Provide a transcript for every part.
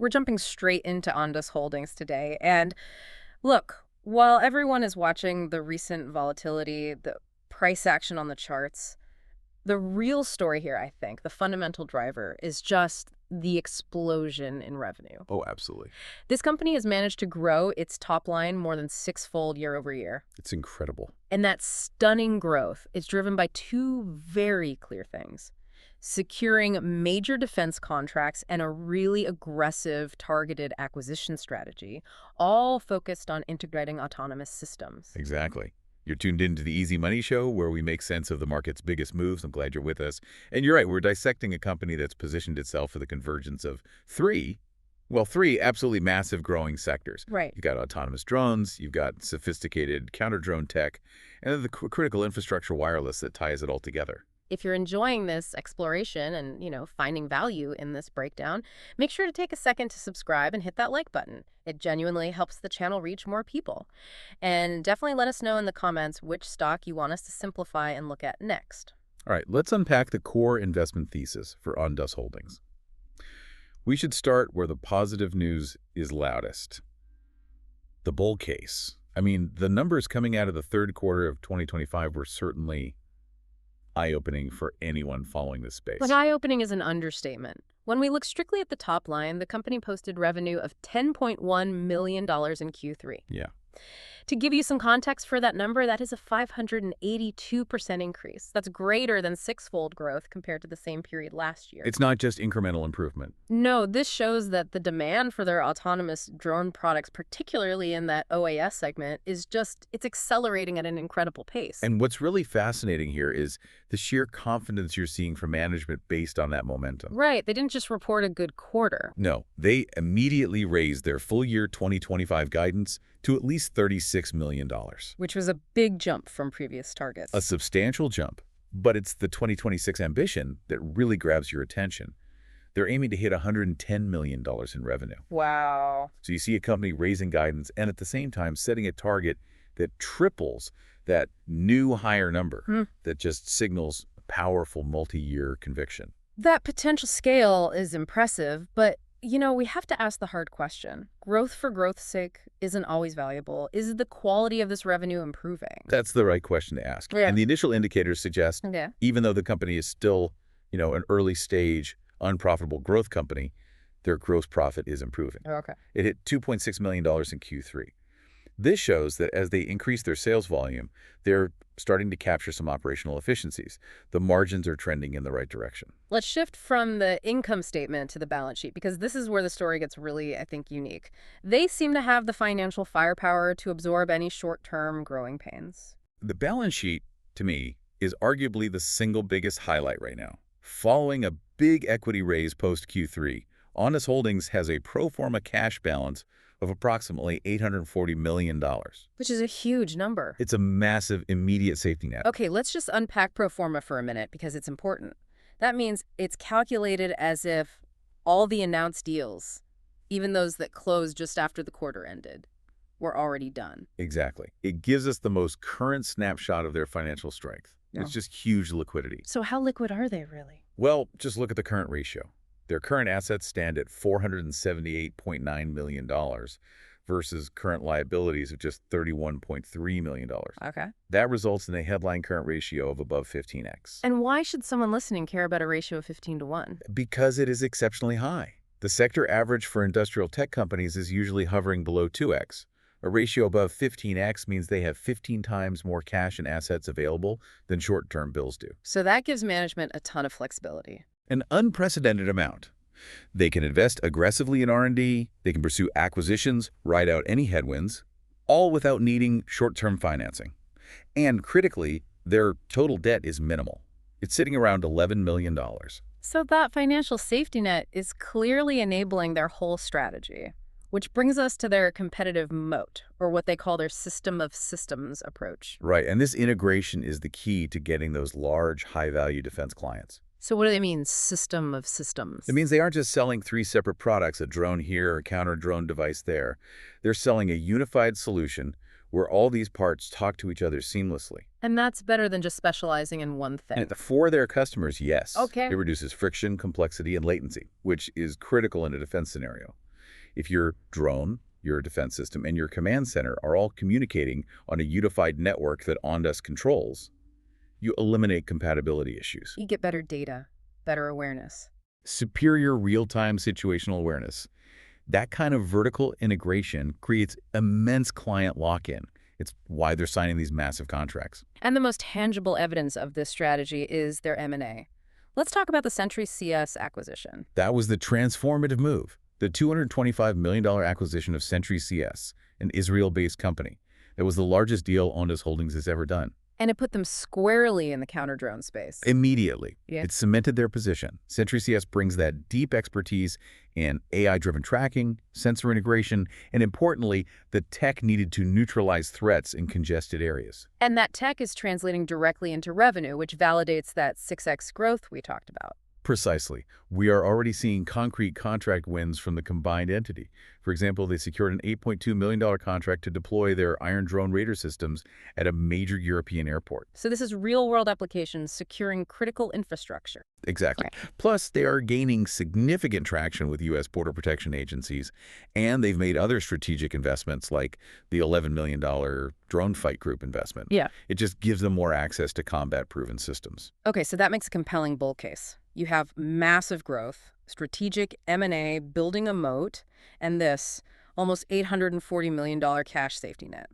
We're jumping straight into Ondas Holdings today. And look, while everyone is watching the recent volatility, the price action on the charts, the real story here, I think, the fundamental driver is just the explosion in revenue. Oh, absolutely. This company has managed to grow its top line more than six-fold year over year. It's incredible. And that stunning growth is driven by two very clear things: securing major defense contracts and a really aggressive targeted acquisition strategy, all focused on integrating autonomous systems. Exactly. You're tuned into the Easy Money Show, where we make sense of the market's biggest moves. I'm glad you're with us. And you're right, we're dissecting a company that's positioned itself for the convergence of three absolutely massive growing sectors. Right. You've got autonomous drones, you've got sophisticated counter-drone tech, and then the critical infrastructure wireless that ties it all together. If you're enjoying this exploration and, finding value in this breakdown, make sure to take a second to subscribe and hit that like button. It genuinely helps the channel reach more people. And definitely let us know in the comments which stock you want us to simplify and look at next. All right, let's unpack the core investment thesis for Ondas Holdings. We should start where the positive news is loudest. The bull case. I mean, the numbers coming out of the third quarter of 2025 were certainly eye-opening for anyone following this space. But eye-opening is an understatement. When we look strictly at the top line, the company posted revenue of $10.1 million in Q3. Yeah. To give you some context for that number, that is a 582% increase. That's greater than six-fold growth compared to the same period last year. It's not just incremental improvement. No, this shows that the demand for their autonomous drone products, particularly in that OAS segment, it's accelerating at an incredible pace. And what's really fascinating here is the sheer confidence you're seeing from management based on that momentum. Right. They didn't just report a good quarter. No, they immediately raised their full year 2025 guidance to at least $36 million. Which was a big jump from previous targets. A substantial jump, but it's the 2026 ambition that really grabs your attention. They're aiming to hit $110 million in revenue. Wow. So you see a company raising guidance and at the same time setting a target that triples that new higher number that just signals powerful multi-year conviction. That potential scale is impressive, but we have to ask the hard question. Growth for growth's sake isn't always valuable. Is the quality of this revenue improving? That's the right question to ask. Yeah. And the initial indicators suggest, even though the company is still, an early stage, unprofitable growth company, their gross profit is improving. Okay. It hit $2.6 million in Q3. This shows that as they increase their sales volume, they're starting to capture some operational efficiencies. The margins are trending in the right direction. Let's shift from the income statement to the balance sheet, because this is where the story gets really, I think, unique. They seem to have the financial firepower to absorb any short-term growing pains. The balance sheet, to me, is arguably the single biggest highlight right now. Following a big equity raise post-Q3, Ondas Holdings has a pro forma cash balance of approximately $840 million. Which is a huge number. It's a massive immediate safety net. Okay, let's just unpack pro forma for a minute because it's important. That means it's calculated as if all the announced deals, even those that closed just after the quarter ended, were already done. Exactly. It gives us the most current snapshot of their financial strength. Yeah. It's just huge liquidity. So how liquid are they really? Well, just look at the current ratio. Their current assets stand at $478.9 million versus current liabilities of just $31.3 million. Okay. That results in a headline current ratio of above 15x. And why should someone listening care about a ratio of 15-1? Because it is exceptionally high. The sector average for industrial tech companies is usually hovering below 2x. A ratio above 15x means they have 15 times more cash and assets available than short-term bills do. So that gives management a ton of flexibility. An unprecedented amount. They can invest aggressively in R&D, they can pursue acquisitions, ride out any headwinds, all without needing short-term financing. And critically, their total debt is minimal. It's sitting around $11 million. So that financial safety net is clearly enabling their whole strategy, which brings us to their competitive moat, or what they call their system of systems approach. Right, and this integration is the key to getting those large, high-value defense clients. So what do they mean, system of systems? It means they aren't just selling three separate products, a drone here, a counter-drone device there. They're selling a unified solution where all these parts talk to each other seamlessly. And that's better than just specializing in one thing. And for their customers, yes. Okay. It reduces friction, complexity, and latency, which is critical in a defense scenario. If your drone, your defense system, and your command center are all communicating on a unified network that Ondas controls, you eliminate compatibility issues. You get better data, better awareness. Superior real-time situational awareness. That kind of vertical integration creates immense client lock-in. It's why they're signing these massive contracts. And the most tangible evidence of this strategy is their M&A. Let's talk about the Sentry CS acquisition. That was the transformative move, the $225 million acquisition of Sentry CS, an Israel-based company. It was the largest deal Ondas Holdings has ever done. And it put them squarely in the counter-drone space. Immediately. Yeah. It cemented their position. Sentry CS brings that deep expertise in AI-driven tracking, sensor integration, and importantly, the tech needed to neutralize threats in congested areas. And that tech is translating directly into revenue, which validates that 6x growth we talked about. Precisely. We are already seeing concrete contract wins from the combined entity. For example, they secured an $8.2 million contract to deploy their Iron Drone radar systems at a major European airport. So this is real-world applications securing critical infrastructure. Exactly. Right. Plus, they are gaining significant traction with U.S. border protection agencies, and they've made other strategic investments like the $11 million drone fight group investment. Yeah. It just gives them more access to combat-proven systems. Okay, so that makes a compelling bull case. You have massive growth, strategic M&A, building a moat, and this almost $840 million cash safety net.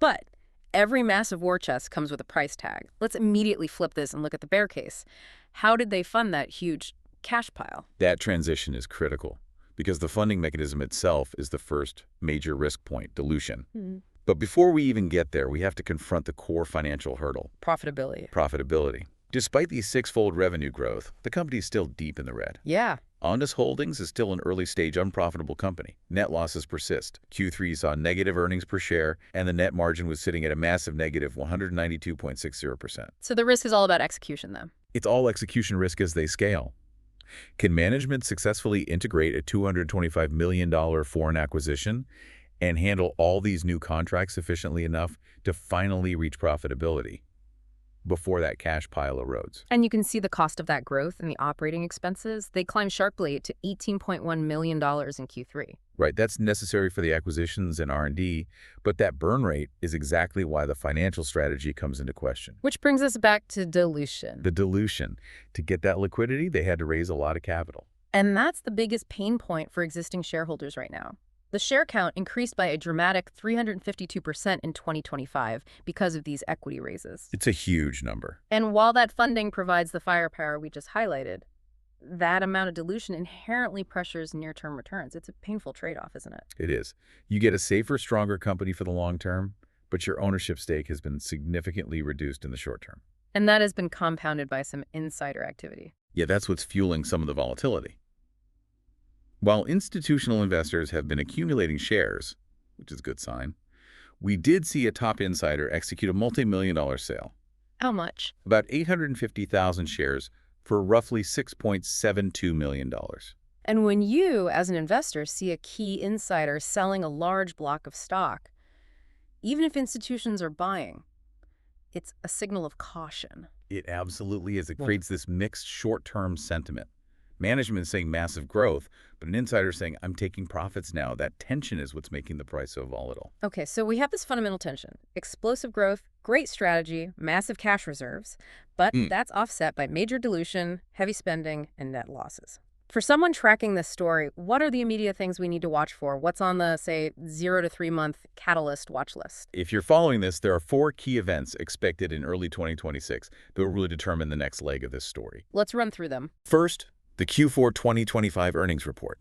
But every massive war chest comes with a price tag. Let's immediately flip this and look at the bear case. How did they fund that huge cash pile? That transition is critical because the funding mechanism itself is the first major risk point, dilution. But before we even get there, we have to confront the core financial hurdle. Profitability. Despite the six-fold revenue growth, the company is still deep in the red. Yeah. Ondas Holdings is still an early-stage unprofitable company. Net losses persist. Q3 saw negative earnings per share, and the net margin was sitting at a massive negative 192.60%. So the risk is all about execution, then? It's all execution risk as they scale. Can management successfully integrate a $225 million foreign acquisition and handle all these new contracts efficiently enough to finally reach profitability before that cash pile erodes? And you can see the cost of that growth in the operating expenses. They climbed sharply to $18.1 million in Q3. Right, that's necessary for the acquisitions and R&D, but that burn rate is exactly why the financial strategy comes into question. Which brings us back to dilution. The dilution. To get that liquidity, they had to raise a lot of capital. And that's the biggest pain point for existing shareholders right now. The share count increased by a dramatic 352% in 2025 because of these equity raises. It's a huge number. And while that funding provides the firepower we just highlighted, that amount of dilution inherently pressures near-term returns. It's a painful trade-off, isn't it? It is. You get a safer, stronger company for the long term, but your ownership stake has been significantly reduced in the short term. And that has been compounded by some insider activity. Yeah, that's what's fueling some of the volatility. While institutional investors have been accumulating shares, which is a good sign, we did see a top insider execute a multi-million-dollar sale. How much? About 850,000 shares for roughly $6.72 million. And when you, as an investor, see a key insider selling a large block of stock, even if institutions are buying, it's a signal of caution. It absolutely is. It creates this mixed short-term sentiment. Management is saying massive growth, but an insider is saying, I'm taking profits now. That tension is what's making the price so volatile. Okay, so we have this fundamental tension. Explosive growth, great strategy, massive cash reserves, but that's offset by major dilution, heavy spending, and net losses. For someone tracking this story, what are the immediate things we need to watch for? What's on the, say, 0 to 3 month catalyst watch list? If you're following this, there are 4 key events expected in early 2026 that will really determine the next leg of this story. Let's run through them. First, the Q4 2025 earnings report.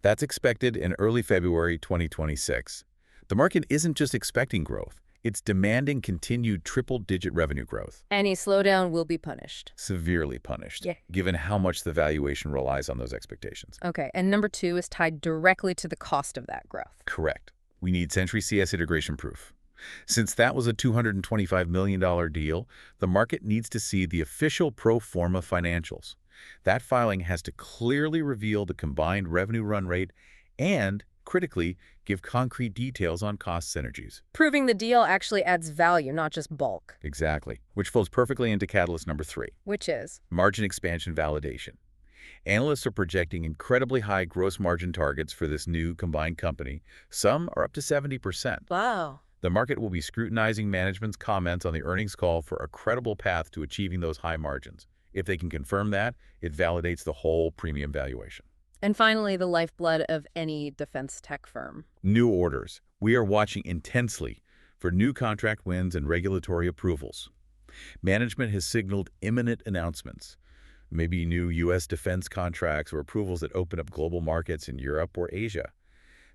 That's expected in early February 2026. The market isn't just expecting growth. It's demanding continued triple-digit revenue growth. Any slowdown will be punished. Severely punished, Yeah. given how much the valuation relies on those expectations. Okay, and number 2 is tied directly to the cost of that growth. Correct. We need Sentry CS integration proof. Since that was a $225 million deal, the market needs to see the official pro forma financials. That filing has to clearly reveal the combined revenue run rate and, critically, give concrete details on cost synergies. Proving the deal actually adds value, not just bulk. Exactly, which flows perfectly into catalyst number 3. Which is? Margin expansion validation. Analysts are projecting incredibly high gross margin targets for this new combined company. Some are up to 70%. Wow. The market will be scrutinizing management's comments on the earnings call for a credible path to achieving those high margins. If they can confirm that, it validates the whole premium valuation. And finally, the lifeblood of any defense tech firm. New orders. We are watching intensely for new contract wins and regulatory approvals. Management has signaled imminent announcements, maybe new U.S. defense contracts or approvals that open up global markets in Europe or Asia.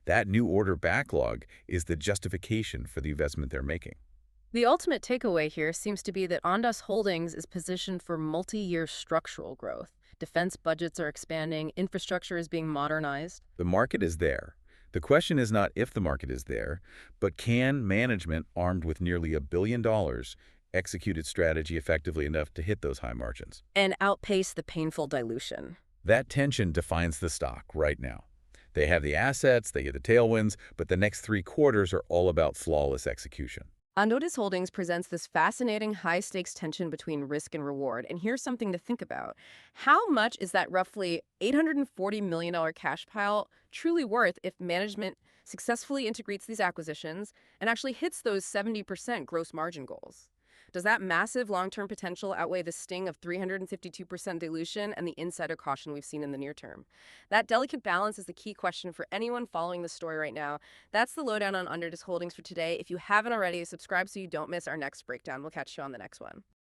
That new order backlog is the justification for the investment they're making. The ultimate takeaway here seems to be that Ondas Holdings is positioned for multi-year structural growth. Defense budgets are expanding, infrastructure is being modernized. The market is there. The question is not if the market is there, but can management, armed with nearly $1 billion, execute its strategy effectively enough to hit those high margins? And outpace the painful dilution. That tension defines the stock right now. They have the assets, they have the tailwinds, but the next 3 quarters are all about flawless execution. Ondas Holdings presents this fascinating high-stakes tension between risk and reward. And here's something to think about. How much is that roughly $840 million cash pile truly worth if management successfully integrates these acquisitions and actually hits those 70% gross margin goals? Does that massive long-term potential outweigh the sting of 352% dilution and the insider caution we've seen in the near term? That delicate balance is the key question for anyone following the story right now. That's the lowdown on Ondas Holdings for today. If you haven't already, subscribe so you don't miss our next breakdown. We'll catch you on the next one.